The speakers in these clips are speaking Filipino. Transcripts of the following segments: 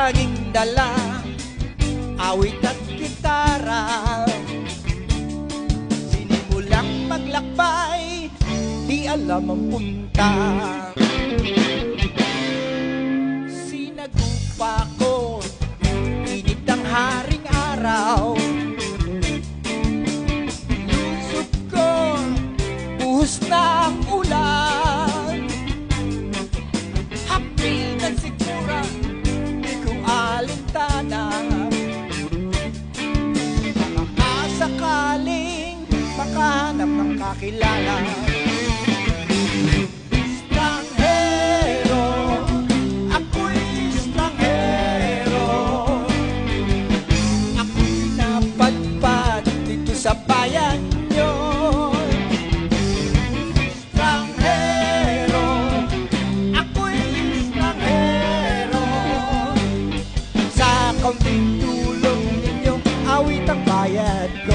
tanging dala, awit at gitara. Sinimulang maglakbay, di alam ang punta. Sinagupa ko, init ang haring araw. Lusot ko, buhos na ang ulan. Hapil na sigura, di ko alintana. Makasakaling makahanap ng kakilala. Estranghero, ako'y estranghero. Ako'y napadpad dito sa bayan nyo. Estranghero, ako'y estranghero. Sa kaunting tulong ninyo, awit ang bayad ko.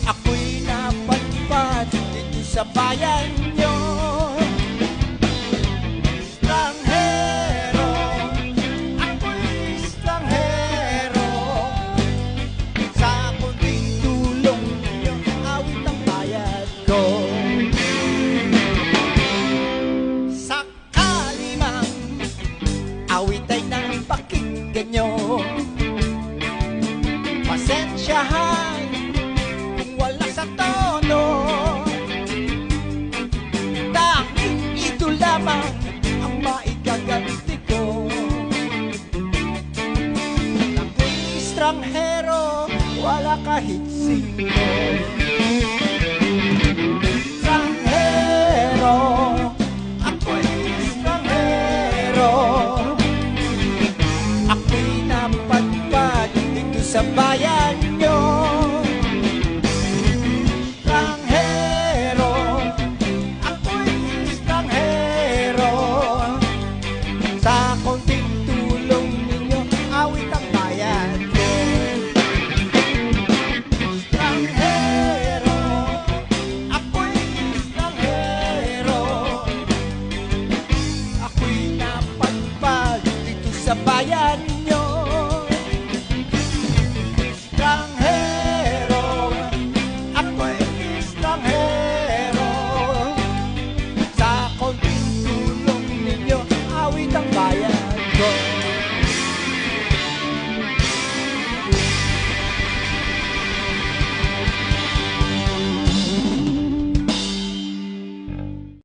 Ako'y napadpad dito sa bayan nyo. Estranghero, ako'y estranghero. Sa kunting tulong ninyo, awit ang bayad ko. Sakali mang awit ay napakinggan nyo, pasensyahan kung wala sa tono. Tanging ito lamang ang maigaganti ko. Ako'y estranghero, wala kahit sino. Estranghero, ako'y estranghero. Ako'y napadpad dito sa bayan nyo. Estranghero, ako'y estranghero. Sa konting tulong ninyo, awit ang bayad ko. Estranghero, ako'y estranghero. Ako'y napadpad dito sa bayan nyo.